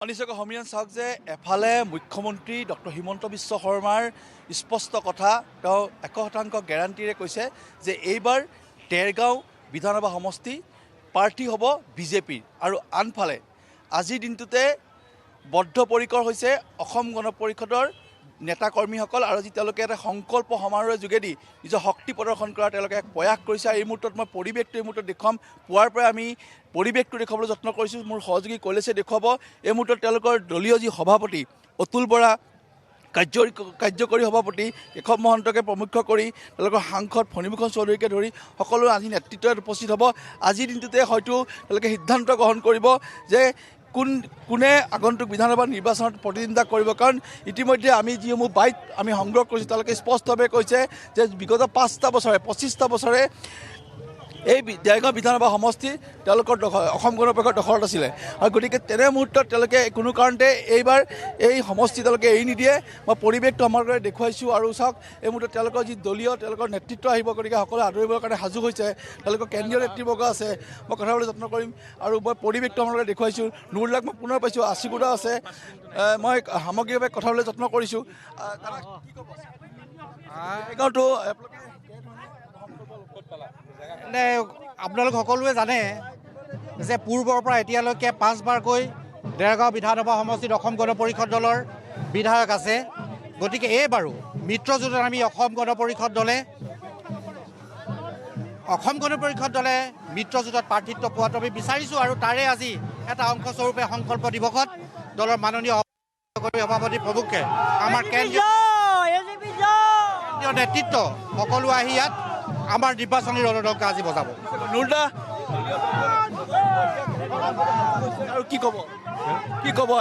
নিশ্চয়কৈ সমীৰণ চাওক যে এফালে মুখ্যমন্ত্ৰী ডক্টৰ হিমন্ত বিশ্ব শৰ্মাৰ স্পষ্ট কথা তেওঁ 100% গ্যাৰাণ্টিৰে কৈছে যে এইবাৰ দেৰগাঁও বিধানসভা সমষ্টি প্ৰাৰ্থী হ'ব বিজেপিৰ আৰু আনফালে আজিৰ দিনটোতে বদ্ধপৰিকৰ হৈছে অসম গণ পৰিষদৰ নেতা কৰ্মীসকল আৰু যি তেওঁলোকে এটা সংকল্প সমাৰোহৰ যোগেদি নিজৰ শক্তি প্ৰদৰ্শন কৰাৰ তেওঁলোকে এক প্ৰয়াস কৰিছে। এই মুহূৰ্তত মই পৰিৱেশটো এই মুহূৰ্তত দেখুৱাম। পুৱাৰ পৰা আমি পৰিৱেশটো দেখুৱাবলৈ যত্ন কৰিছোঁ। মোৰ সহযোগী কৈলাশে দেখুৱাব। এই মুহূৰ্তত তেওঁলোকৰ দলীয় যি সভাপতি অতুল বৰা, কাৰ্যকৰী সভাপতি কেশৱ মহন্তকে প্ৰমুখ কৰি তেওঁলোকৰ সাংসদ ফণীভূষণ চৌধুৰীকে ধৰি সকলো আজি নেতৃত্বত উপস্থিত হ'ব। আজিৰ দিনটোতে হয়তো তেওঁলোকে সিদ্ধান্ত গ্ৰহণ কৰিব যে কোনে আগন্তুক বিধানসভা নিৰ্বাচনত প্ৰতিদ্বন্দ্বিতা কৰিব। কাৰণ ইতিমধ্যে আমি যিসমূহ বাইট আমি সংগ্ৰহ কৰিছোঁ তেওঁলোকে স্পষ্টভাৱে কৈছে যে বিগত 25টা বছৰে এই দেৰগাঁও বিধানসভা সমষ্টি তেওঁলোকৰ অসম গণ পৰিষদৰ দখলত আছিলে আৰু গতিকে তেনে মুহূৰ্তত তেওঁলোকে কোনো কাৰণতে এইবাৰ এই সমষ্টি তেওঁলোকে এৰি নিদিয়ে। মই পৰিৱেশটো আমাৰ কাৰণে দেখুৱাইছোঁ আৰু চাওক এই মুহূৰ্তত তেওঁলোকৰ যি দলীয় তেওঁলোকৰ নেতৃত্ব আহিব, গতিকে সকলোৱে আদৰিবৰ কাৰণে সাজু হৈছে। তেওঁলোকৰ কেন্দ্ৰীয় নেতৃবৰ্গ আছে, মই কথা ক'বলৈ যত্ন কৰিম আৰু মই পৰিৱেশটো আমাৰ কাৰণে দেখুৱাইছোঁ। নুৰুল্লাক মই পুনৰ পাইছোঁ, আশীগুদা আছে, মই সামগ্ৰিকভাৱে কথা ক'বলৈ যত্ন কৰিছোঁ। আপোনালোক সকলোৱে জানে যে পূৰ্বৰ পৰা এতিয়ালৈকে 5বাৰকৈ দেৰগাঁও বিধানসভা সমষ্টিত অসম গণ পৰিষদ দলৰ বিধায়ক আছে। গতিকে এইবাৰো মিত্ৰজোঁটত আমি অসম গণ পৰিষদ দলে মিত্ৰজোঁটত প্ৰাৰ্থিত্ব পোৱাটো আমি বিচাৰিছোঁ আৰু তাৰে আজি এটা অংশস্বৰূপে সংকল্প দিৱসত দলৰ মাননীয় সভাপতি প্ৰমুখে আমাৰ কেন্দ্ৰীয় নেতৃত্ব সকলো আহি ইয়াত আমাৰ নিৰ্বাচনী ৰণদংকা আজি বজাব। আৰু কি ক'ব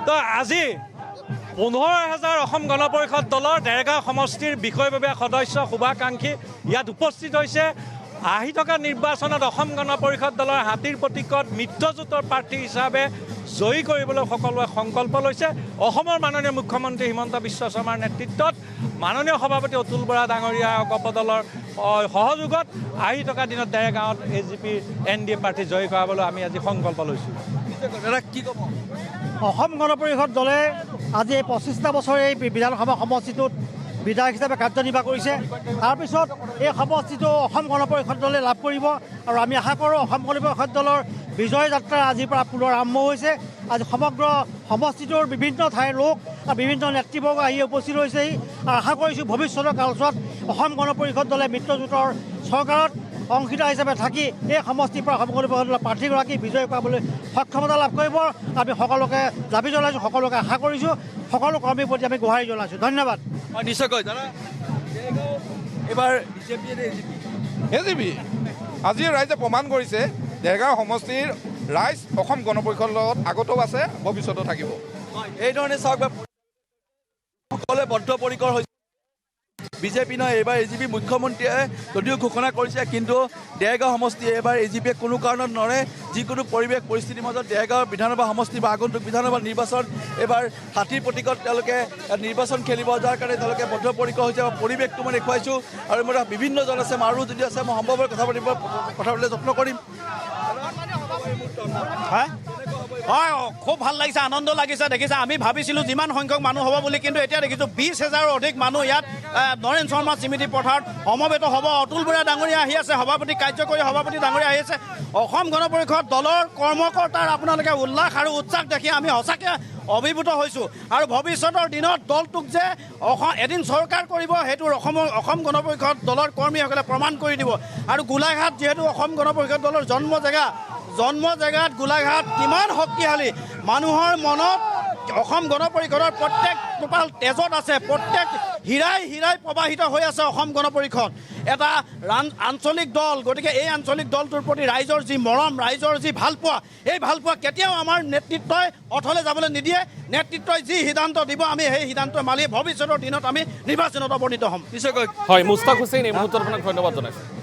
তো আজি 15,000 অসম গণ পৰিষদ দলৰ দেৰগাঁও সমষ্টিৰ বিষয়ববীয়া সদস্য শুভাকাংক্ষী ইয়াত উপস্থিত হৈছে। আহি থকা নিৰ্বাচনত অসম গণ পৰিষদ দলৰ হাতীৰ প্ৰতীকত মিত্ৰজোঁটৰ প্ৰাৰ্থী হিচাপে জয়ী কৰিবলৈ সকলোৱে সংকল্প লৈছে। অসমৰ মাননীয় মুখ্যমন্ত্ৰী হিমন্ত বিশ্ব শৰ্মাৰ নেতৃত্বত মাননীয় সভাপতি অতুল বৰা ডাঙৰীয়া দলৰ সহযোগত আহি থকা দিনত দেৰগাঁৱত AGPৰ NDA প্ৰাৰ্থী জয়ী কৰাবলৈ আমি আজি সংকল্প লৈছোঁ। কি ক'ব? অসম গণ পৰিষদ দলে আজি এই 25টা বছৰে এই বিধানসভা সমষ্টিটোত বিধায়ক হিচাপে কাৰ্যনিৰ্বাহ কৰিছে। তাৰপিছত এই সমষ্টিটো অসম গণ পৰিষদ দলে লাভ কৰিব আৰু আমি আশা কৰোঁ অসম গণ পৰিষদ দলৰ বিজয় যাত্ৰা আজিৰ পৰা পুনৰ আৰম্ভ হৈছে। আজি সমগ্ৰ সমষ্টিটোৰ বিভিন্ন ঠাইৰ লোক আৰু বিভিন্ন নেতৃবৰ্গ আহি উপস্থিত হৈছেহি আৰু আশা কৰিছোঁ ভৱিষ্যতৰ কালছোৱাত অসম গণ পৰিষদ দলে মিত্ৰজোঁটৰ চৰকাৰত অংশীদাৰ হিচাপে থাকি এই সমষ্টিৰ পৰা অসম গণ পৰিষদ দলৰ প্ৰাৰ্থীগৰাকী বিজয় কৰাবলৈ সক্ষমতা লাভ কৰিব। আমি সকলোকে দাবী জনাইছোঁ, সকলোকে আশা কৰিছোঁ, সকলো কৰ্মীৰ প্ৰতি আমি গুহাৰি জনাইছোঁ। ধন্যবাদ। নিশ্চয়কৈ দাদা, এইবাৰ AGP আজি ৰাইজে প্ৰমাণ কৰিছে দেৰগাঁও সমষ্টিৰ ৰাইজ অসম গণ পৰিষদৰ লগত আগতেও আছে, ভৱিষ্যতেও থাকিব। এইধৰণে চাওক সকলোৱে বদ্ধপৰিকৰ হৈছে। বিজেপি নহয়, এইবাৰ AGP মুখ্যমন্ত্ৰীয়ে যদিও ঘোষণা কৰিছে কিন্তু দেৰগাঁও সমষ্টি এইবাৰ AGPয়ে কোনো কাৰণত নৰে। যিকোনো পৰিৱেশ পৰিস্থিতিৰ মাজত দেৰগাঁও বিধানসভা সমষ্টি বা আগন্তুক বিধানসভা নিৰ্বাচন এইবাৰ হাতীৰ প্ৰতীকত তেওঁলোকে নিৰ্বাচন খেলিব, যাৰ কাৰণে তেওঁলোকে বদ্ধপৰিকৰ হৈছে। পৰিৱেশটো মই দেখুৱাইছোঁ আৰু মোৰ বিভিন্নজন আছে, আৰু যদি আছে মই সম্ভৱপৰে কথা পাতিবলৈ যত্ন কৰিম। হয়, খুব ভাল লাগিছে, আনন্দ লাগিছে। দেখিছে আমি ভাবিছিলোঁ যিমান সংখ্যক মানুহ হ'ব বুলি, কিন্তু এতিয়া দেখিছোঁ 20,000ৰো অধিক মানুহ ইয়াত নৰেন শৰ্মা স্মৃতি পথাৰত সমবেত হ'ব। অতুল বৰা ডাঙৰীয়া আহি আছে, সভাপতি কাৰ্যকৰী সভাপতি ডাঙৰীয়া আহি আছে। অসম গণ পৰিষদ দলৰ কৰ্মকৰ্তাৰ আপোনালোকে উল্লাস আৰু উৎসাহ দেখি আমি সঁচাকৈ অভিভূত হৈছোঁ আৰু ভৱিষ্যতৰ দিনত দলটোক যে এদিন চৰকাৰ কৰিব সেইটো অসম গণ পৰিষদ দলৰ কৰ্মীসকলে প্ৰমাণ কৰি দিব। আৰু গোলাঘাট যিহেতু অসম গণ পৰিষদ দলৰ জন্ম জেগাত গোলাঘাট কিমান শক্তিশালী, মানুহৰ মনত অসম গণ পৰিষদৰ প্ৰত্যেক টোপাল তেজত আছে, প্ৰত্যেক হীৰাই প্ৰবাহিত হৈ আছে। অসম গণ পৰিষদ এটা আঞ্চলিক দল, গতিকে এই আঞ্চলিক দলটোৰ প্ৰতি ৰাইজৰ যি মৰম, ৰাইজৰ যি ভালপোৱা, এই ভালপোৱা কেতিয়াও আমাৰ নেতৃত্বই অথলে যাবলৈ নিদিয়ে। নেতৃত্বই যি সিদ্ধান্ত দিব আমি সেই সিদ্ধান্ত মানি ভৱিষ্যতৰ দিনত আমি নিৰ্বাচনত অৱনীত হ'ম। হয়, মুস্তাক হুছেইন এই মুহূৰ্তত আপোনাক ধন্যবাদ জনাইছোঁ।